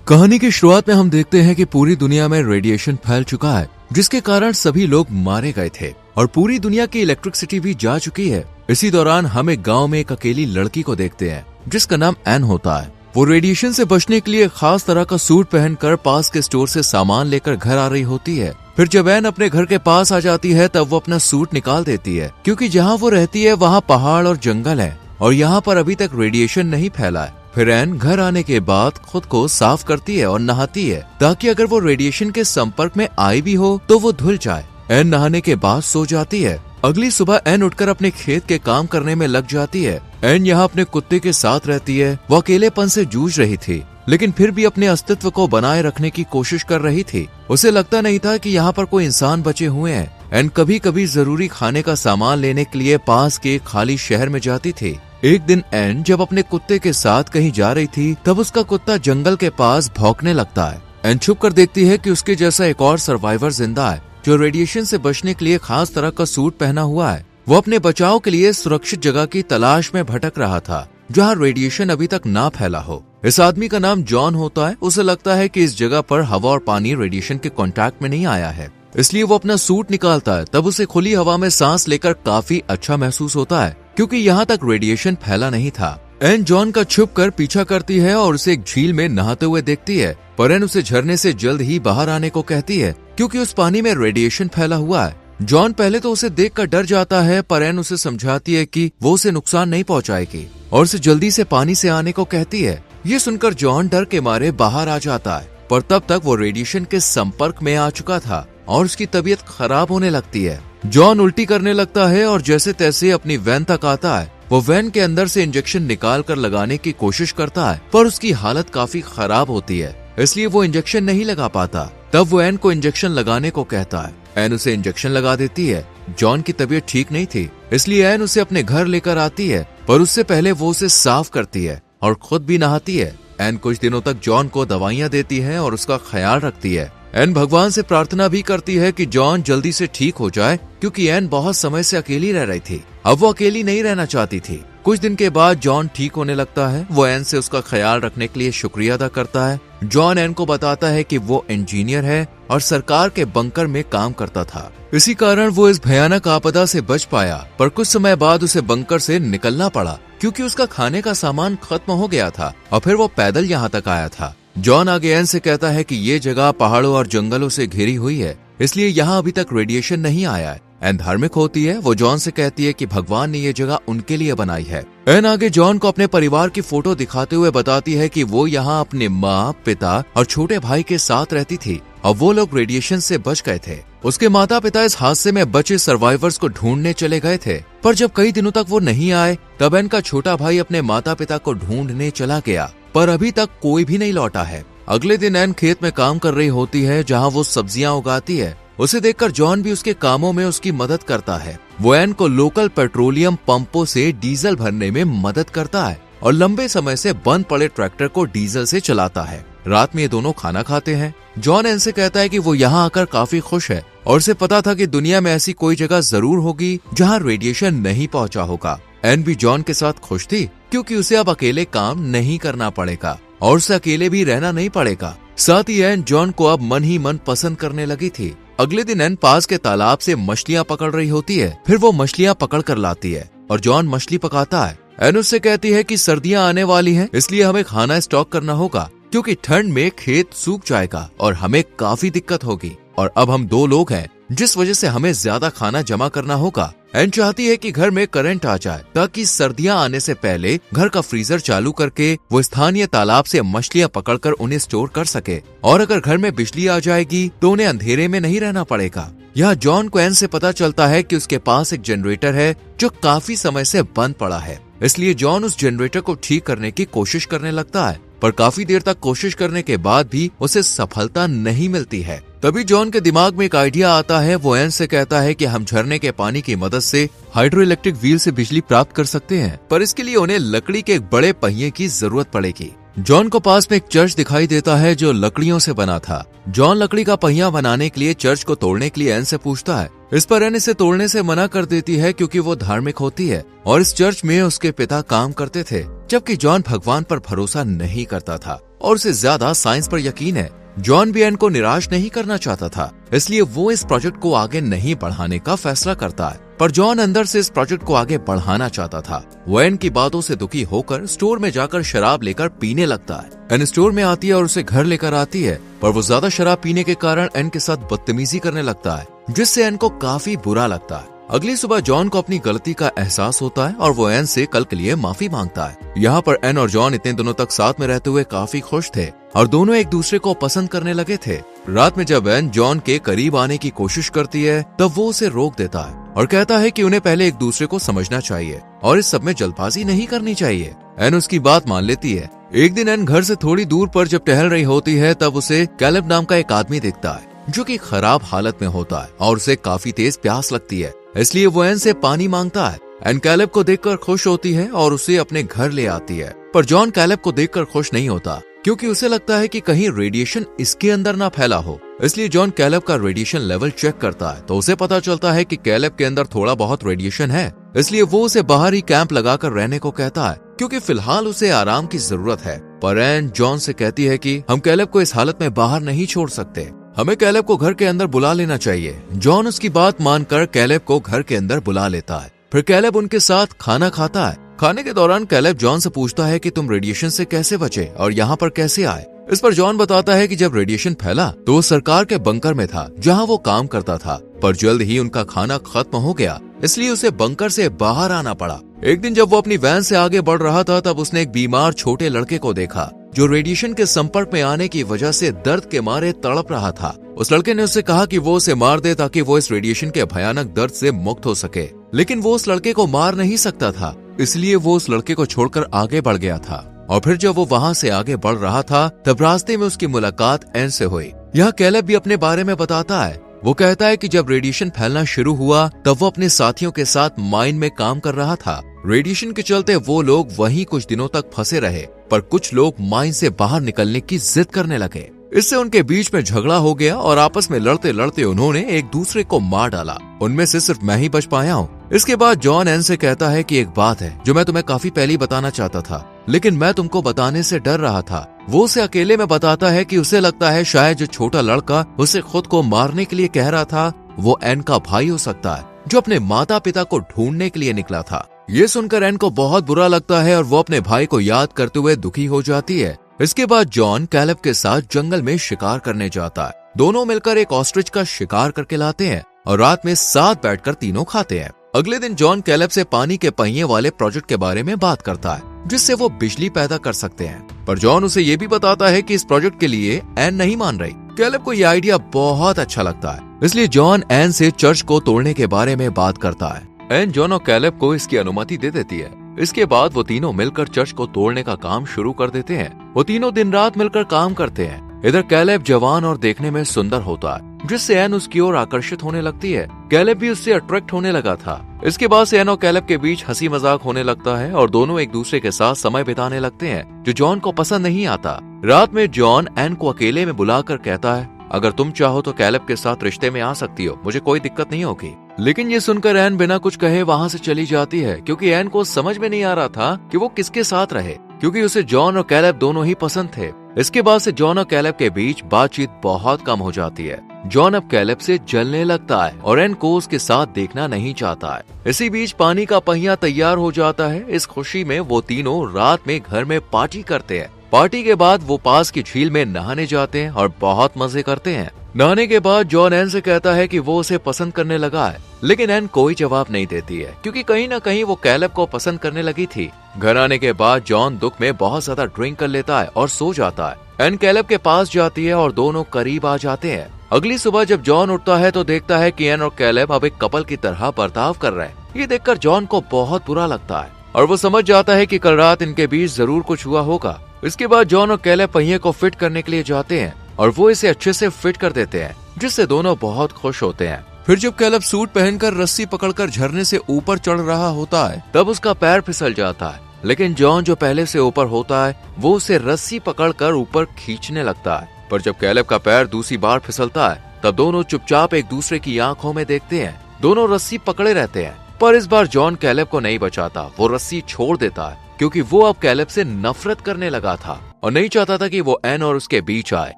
कहानी की शुरुआत में हम देखते हैं कि पूरी दुनिया में रेडिएशन फैल चुका है, जिसके कारण सभी लोग मारे गए थे और पूरी दुनिया की इलेक्ट्रिसिटी भी जा चुकी है। इसी दौरान हम एक गांव में एक अकेली लड़की को देखते हैं जिसका नाम एन होता है। वो रेडिएशन से बचने के लिए खास तरह का सूट पहनकर पास के स्टोर से सामान लेकर घर आ रही होती है। फिर जब एन अपने घर के पास आ जाती है तब वो अपना सूट निकाल देती है, क्योंकि जहाँ वो रहती है वहाँ पहाड़ और जंगल है और यहाँ पर अभी तक रेडिएशन नहीं फैला है। फिर एन घर आने के बाद खुद को साफ करती है और नहाती है, ताकि अगर वो रेडिएशन के संपर्क में आई भी हो तो वो धुल जाए। एन नहाने के बाद सो जाती है। अगली सुबह एन उठकर अपने खेत के काम करने में लग जाती है। एन यहाँ अपने कुत्ते के साथ रहती है। वो अकेलेपन से जूझ रही थी, लेकिन फिर भी अपने अस्तित्व को बनाए रखने की कोशिश कर रही थी। उसे लगता नहीं था कि यहाँ पर कोई इंसान बचे हुए हैं। एन कभी कभी जरूरी खाने का सामान लेने के लिए पास के खाली शहर में जाती थी। एक दिन एन जब अपने कुत्ते के साथ कहीं जा रही थी तब उसका कुत्ता जंगल के पास भौंकने लगता है। एन छुप कर देखती है कि उसके जैसा एक और सर्वाइवर जिंदा है, जो रेडिएशन से बचने के लिए खास तरह का सूट पहना हुआ है। वो अपने बचाव के लिए सुरक्षित जगह की तलाश में भटक रहा था, जहाँ रेडिएशन अभी तक ना फैला हो। इस आदमी का नाम जॉन होता है। उसे लगता है कि इस जगह पर हवा और पानी रेडिएशन के कांटेक्ट में नहीं आया है, इसलिए वो अपना सूट निकालता है। तब उसे खुली हवा में सांस लेकर काफी अच्छा महसूस होता है, क्योंकि यहाँ तक रेडिएशन फैला नहीं था। एन जॉन का छुप कर पीछा करती है और उसे एक झील में नहाते हुए देखती है, पर एन उसे झरने से जल्द ही बाहर आने को कहती है, क्योंकि उस पानी में रेडिएशन फैला हुआ है। जॉन पहले तो उसे देखकर डर जाता है, पर एन उसे समझाती है कि वो उसे नुकसान नहीं पहुंचाएगी और उसे जल्दी से पानी से आने को कहती है। ये सुनकर जॉन डर के मारे बाहर आ जाता है, पर तब तक वो रेडिएशन के संपर्क में आ चुका था और उसकी तबीयत खराब होने लगती है। जॉन उल्टी करने लगता है और जैसे तैसे अपनी वैन तक आता है। वो वैन के अंदर से इंजेक्शन निकाल कर लगाने की कोशिश करता है, पर उसकी हालत काफी खराब होती है, इसलिए वो इंजेक्शन नहीं लगा पाता। तब वो एन को इंजेक्शन लगाने को कहता है। एन उसे इंजेक्शन लगा देती है। जॉन की तबीयत ठीक नहीं थी, इसलिए एन उसे अपने घर लेकर आती है, पर उससे पहले वो उसे साफ करती है और खुद भी नहाती है। एन कुछ दिनों तक जॉन को दवाइयाँ देती है और उसका ख्याल रखती है। एन भगवान से प्रार्थना भी करती है कि जॉन जल्दी से ठीक हो जाए, क्योंकि एन बहुत समय से अकेली रह रही थी। अब वो अकेली नहीं रहना चाहती थी। कुछ दिन के बाद जॉन ठीक होने लगता है। वो एन से उसका ख्याल रखने के लिए शुक्रिया अदा करता है। जॉन एन को बताता है कि वो इंजीनियर है और सरकार के बंकर में काम करता था, इसी कारण वो इस भयानक आपदा से बच पाया। पर कुछ समय बाद उसे बंकर से निकलना पड़ा, क्योंकि उसका खाने का सामान खत्म हो गया था और फिर वो पैदल यहाँ तक आया था। जॉन आगे एन से कहता है कि ये जगह पहाड़ों और जंगलों से घिरी हुई है, इसलिए यहाँ अभी तक रेडिएशन नहीं आया है। एन धार्मिक होती है। वो जॉन से कहती है कि भगवान ने ये जगह उनके लिए बनाई है। एन आगे जॉन को अपने परिवार की फोटो दिखाते हुए बताती है कि वो यहाँ अपने माँ, पिता और छोटे भाई के साथ रहती थी और वो लोग रेडिएशन से बच गए थे। उसके माता पिता इस हादसे में बचे सर्वाइवर्स को ढूंढने चले गए थे, पर जब कई दिनों तक वो नहीं आए तब एन का छोटा भाई अपने माता पिता को ढूंढने चला गया, पर अभी तक कोई भी नहीं लौटा है। अगले दिन एन खेत में काम कर रही होती है, जहाँ वो सब्जियां उगाती है। उसे देखकर जॉन भी उसके कामों में उसकी मदद करता है। वो एन को लोकल पेट्रोलियम पंपों से डीजल भरने में मदद करता है और लंबे समय से बंद पड़े ट्रैक्टर को डीजल से चलाता है। रात में ये दोनों खाना खाते हैं। जॉन एन से कहता है कि वो यहाँ आकर काफी खुश है और उसे पता था कि दुनिया में ऐसी कोई जगह जरूर होगी जहाँ रेडिएशन नहीं पहुँचा होगा। एन भी जॉन के साथ खुश थी, क्योंकि उसे अब अकेले काम नहीं करना पड़ेगा और उसे अकेले भी रहना नहीं पड़ेगा। साथ ही एन जॉन को अब मन ही मन पसंद करने लगी थी। अगले दिन एन पास के तालाब से मछलियां पकड़ रही होती है। फिर वो मछलियां पकड़ कर लाती है और जॉन मछली पकाता है। एन उससे कहती है कि सर्दियां आने वाली हैं, इसलिए हमें खाना स्टॉक करना होगा, क्योंकि ठंड में खेत सूख जाएगा और हमें काफी दिक्कत होगी। और अब हम 2 लोग हैं, जिस वजह से हमें ज्यादा खाना जमा करना होगा। एन चाहती है कि घर में करंट आ जाए, ताकि सर्दियां आने से पहले घर का फ्रीजर चालू करके वो स्थानीय तालाब से मछलियां पकड़कर उन्हें स्टोर कर सके। और अगर घर में बिजली आ जाएगी तो उन्हें अंधेरे में नहीं रहना पड़ेगा। यहाँ जॉन को एन से पता चलता है कि उसके पास एक जनरेटर है जो काफी समय से बंद पड़ा है, इसलिए जॉन उस जनरेटर को ठीक करने की कोशिश करने लगता है, पर काफी देर तक कोशिश करने के बाद भी उसे सफलता नहीं मिलती है। तभी जॉन के दिमाग में एक आइडिया आता है। वो एन से कहता है कि हम झरने के पानी की मदद से हाइड्रो इलेक्ट्रिक व्हील से बिजली प्राप्त कर सकते हैं, पर इसके लिए उन्हें लकड़ी के एक बड़े पहिए की जरूरत पड़ेगी। जॉन को पास में एक चर्च दिखाई देता है जो लकड़ियों से बना था। जॉन लकड़ी का पहिया बनाने के लिए चर्च को तोड़ने के लिए एन से पूछता है। इस पर एन इसे तोड़ने से मना कर देती है, क्योंकि वो धार्मिक होती है और इस चर्च में उसके पिता काम करते थे, जबकि जॉन भगवान पर भरोसा नहीं करता था। और उसे ज्यादा साइंस पर यकीन है। जॉन भी एन को निराश नहीं करना चाहता था, इसलिए वो इस प्रोजेक्ट को आगे नहीं बढ़ाने का फैसला करता है। पर जॉन अंदर से इस प्रोजेक्ट को आगे बढ़ाना चाहता था। वो एन की बातों से दुखी होकर स्टोर में जाकर शराब लेकर पीने लगता है। एन स्टोर में आती है और उसे घर लेकर आती है, पर वो ज्यादा शराब पीने के कारण एन के साथ बदतमीजी करने लगता है, जिससे एन को काफी बुरा लगता है। अगली सुबह जॉन को अपनी गलती का एहसास होता है और वो एन से कल के लिए माफी मांगता है। यहाँ पर एन और जॉन इतने दिनों तक साथ में रहते हुए काफी खुश थे और दोनों एक दूसरे को पसंद करने लगे थे। रात में जब एन जॉन के करीब आने की कोशिश करती है, तब वो उसे रोक देता है और कहता है कि उन्हें पहले एक दूसरे को समझना चाहिए और इस सब में जल्दबाजी नहीं करनी चाहिए। एन उसकी बात मान लेती है। एक दिन एन घर से थोड़ी दूर पर जब टहल रही होती है, तब उसे कैलेब नाम का एक आदमी दिखता है जो कि खराब हालत में होता है और उसे काफी तेज प्यास लगती है, इसलिए वो एन से पानी मांगता है। एन कैलेब को देखकर खुश होती है और उसे अपने घर ले आती है, पर जॉन कैलेब को देखकर खुश नहीं होता, क्योंकि उसे लगता है कि कहीं रेडिएशन इसके अंदर ना फैला हो। इसलिए जॉन कैलेब का रेडिएशन लेवल चेक करता है, तो उसे पता चलता है कि कैलेब के अंदर थोड़ा बहुत रेडिएशन है। इसलिए वो उसे बाहर ही कैंप लगाकर रहने को कहता है, क्योंकि फिलहाल उसे आराम की जरूरत है। पर एन जॉन से कहती है कि हम कैलेब को इस हालत में बाहर नहीं छोड़ सकते, हमें कैलेब को घर के अंदर बुला लेना चाहिए। जॉन उसकी बात मानकर कैलेब को घर के अंदर बुला लेता है। फिर कैलेब उनके साथ खाना खाता है। खाने के दौरान कैलेब जॉन से पूछता है कि तुम रेडिएशन से कैसे बचे और यहाँ पर कैसे आए। इस पर जॉन बताता है कि जब रेडिएशन फैला तो वो सरकार के बंकर में था जहाँ वो काम करता था, पर जल्द ही उनका खाना खत्म हो गया, इसलिए उसे बंकर से बाहर आना पड़ा। एक दिन जब वो अपनी वैन से आगे बढ़ रहा था, तब उसने एक बीमार छोटे लड़के को देखा जो रेडिएशन के संपर्क में आने की वजह से दर्द के मारे तड़प रहा था। उस लड़के ने उससे कहा कि वो उसे मार दे ताकि वो इस रेडिएशन के भयानक दर्द से मुक्त हो सके, लेकिन वो उस लड़के को मार नहीं सकता था, इसलिए वो उस लड़के को छोड़कर आगे बढ़ गया था। और फिर जब वो वहाँ से आगे बढ़ रहा था, तब रास्ते में उसकी मुलाकात एन से हुई। यह कैलेब भी अपने बारे में बताता है। वो कहता है कि जब रेडिएशन फैलना शुरू हुआ, तब वो अपने साथियों के साथ माइन में काम कर रहा था। रेडिएशन के चलते वो लोग वहीं कुछ दिनों तक फंसे रहे, पर कुछ लोग माइन से बाहर निकलने की जिद करने लगे। इससे उनके बीच में झगड़ा हो गया और आपस में लड़ते लड़ते उन्होंने एक दूसरे को मार डाला। उनमें से सिर्फ मैं ही बच पाया हूँ। इसके बाद जॉन एन से कहता है कि एक बात है जो मैं तुम्हें काफी पहले ही बताना चाहता था, लेकिन मैं तुमको बताने से डर रहा था। वो उसे अकेले में बताता है कि उसे लगता है शायद जो छोटा लड़का उसे खुद को मारने के लिए कह रहा था, वो एन का भाई हो सकता है, जो अपने माता पिता को ढूंढने के लिए निकला था। ये सुनकर एन को बहुत बुरा लगता है और वो अपने भाई को याद करते हुए दुखी हो जाती है। इसके बाद जॉन कैलेब के साथ जंगल में शिकार करने जाता है। दोनों मिलकर एक ऑस्ट्रिच का शिकार करके लाते हैं और रात में साथ बैठकर तीनों खाते हैं। अगले दिन जॉन कैलेब से पानी के पहिए वाले प्रोजेक्ट के बारे में बात करता है, जिससे वो बिजली पैदा कर सकते हैं। पर जॉन उसे ये भी बताता है कि इस प्रोजेक्ट के लिए एन नहीं मान रही। कैलेब को यह आइडिया बहुत अच्छा लगता है, इसलिए जॉन एन से चर्च को तोड़ने के बारे में बात करता है। एन जॉन और कैलेब को इसकी अनुमति दे देती है। इसके बाद वो तीनों मिलकर चर्च को तोड़ने का काम शुरू कर देते हैं। वो तीनों दिन रात मिलकर काम करते हैं। इधर कैलेब जवान और देखने में सुंदर होता है, जिससे एन उसकी ओर आकर्षित होने लगती है। कैलेब भी उससे अट्रैक्ट होने लगा था। इसके बाद से एन और कैलेब के बीच हंसी मजाक होने लगता है और दोनों एक दूसरे के साथ समय बिताने लगते हैं, जो जॉन को पसंद नहीं आता। रात में जॉन एन को अकेले में बुलाकर कहता है, अगर तुम चाहो तो कैलेब के साथ रिश्ते में आ सकती हो, मुझे कोई दिक्कत नहीं होगी। लेकिन ये सुनकर एन बिना कुछ कहे वहाँ से चली जाती है, क्योंकि एन को समझ में नहीं आ रहा था कि वो किसके साथ रहे, क्योंकि उसे जॉन और कैलेब दोनों ही पसंद थे। इसके बाद से जॉन और कैलेब के बीच बातचीत बहुत कम हो जाती है। जॉन अब कैलेब से जलने लगता है और एन को उसके साथ देखना नहीं चाहता है। इसी बीच पानी का पहिया तैयार हो जाता है। इस खुशी में वो तीनों रात में घर में पार्टी करते हैं। पार्टी के बाद वो पास की झील में नहाने जाते हैं और बहुत मजे करते हैं। नहाने के बाद जॉन एन से कहता है कि वो उसे पसंद करने लगा है, लेकिन एन कोई जवाब नहीं देती है, क्योंकि कहीं न कहीं वो कैलेब को पसंद करने लगी थी। घर आने के बाद जॉन दुख में बहुत ज्यादा ड्रिंक कर लेता है और सो जाता है। एन कैलेब के पास जाती है और दोनों करीब आ जाते हैं। अगली सुबह जब जॉन उठता है तो देखता है कि एन और कैलेब अब एक कपल की तरह बर्ताव कर रहे हैं। ये देखकर जॉन को बहुत बुरा लगता है और वो समझ जाता है कि कल रात इनके बीच जरूर कुछ हुआ होगा। इसके बाद जॉन और कैलेब पहिए को फिट करने के लिए जाते हैं और वो इसे अच्छे से फिट कर देते हैं, जिससे दोनों बहुत खुश होते हैं। फिर जब कैलेब सूट पहनकर रस्सी पकड़कर झरने से ऊपर चढ़ रहा होता है, तब उसका पैर फिसल जाता है, लेकिन जॉन जो पहले से ऊपर होता है वो उसे रस्सी पकड़कर ऊपर खींचने लगता है। पर जब कैलेब का पैर दूसरी बार फिसलता है, तब दोनों चुपचाप एक दूसरे की आंखों में देखते हैं। दोनों रस्सी पकड़े रहते हैं, पर इस बार जॉन कैलेब को नहीं बचाता। वो रस्सी छोड़ देता है, क्योंकि वो अब कैलेब से नफरत करने लगा था। और नहीं चाहता था कि वो एन और उसके बीच आए।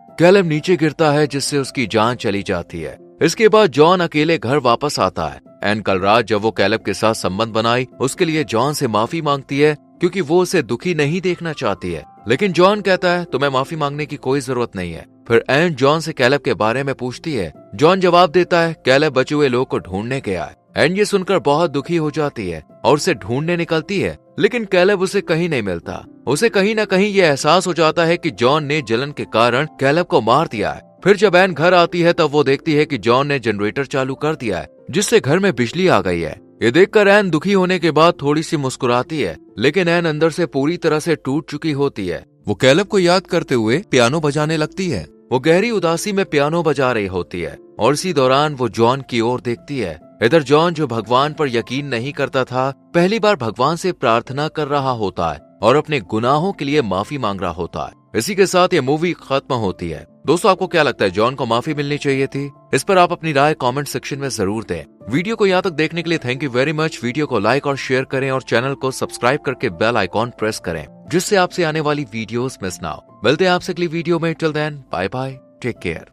कैलेब नीचे गिरता है जिससे उसकी जान चली जाती है। इसके बाद जॉन अकेले घर वापस आता है। एन कल रात जब वो कैलेब के साथ संबंध बनाई उसके लिए जॉन से माफी मांगती है क्योंकि वो उसे दुखी नहीं देखना चाहती है, लेकिन जॉन कहता है तुम्हें माफी मांगने की कोई जरूरत नहीं है। फिर एन जॉन से कैलेब के बारे में पूछती है। जॉन जवाब देता है कैलेब बचे हुए लोग को ढूंढने गया है। एन ये सुनकर बहुत दुखी हो जाती है और उसे ढूंढने निकलती है, लेकिन कैलेब उसे कहीं नहीं मिलता। उसे कहीं न कहीं ये एहसास हो जाता है कि जॉन ने जलन के कारण कैलेब को मार दिया है। फिर जब एन घर आती है तब वो देखती है कि जॉन ने जनरेटर चालू कर दिया है जिससे घर में बिजली आ गई है। ये देखकर एन दुखी होने के बाद थोड़ी सी मुस्कुराती है, लेकिन एन अंदर से पूरी तरह से टूट चुकी होती है। वो कैलेब को याद करते हुए पियानो बजाने लगती है। वो गहरी उदासी में पियानो बजा रही होती है और इसी दौरान वो जॉन की ओर देखती है। इधर जॉन जो भगवान पर यकीन नहीं करता था, पहली बार भगवान से प्रार्थना कर रहा होता है और अपने गुनाहों के लिए माफी मांग रहा होता है। इसी के साथ ये मूवी खत्म होती है। दोस्तों आपको क्या लगता है, जॉन को माफी मिलनी चाहिए थी? इस पर आप अपनी राय कमेंट सेक्शन में जरूर दें। वीडियो को यहाँ तक देखने के लिए thank you very much. Video को लाइक और शेयर करें और चैनल को सब्सक्राइब करके बेल आइकॉन प्रेस करें जिससे आपसे आने वाली वीडियोस मिस ना हो। मिलते हैं आपसे अगली वीडियो में। Till then bye bye, take care.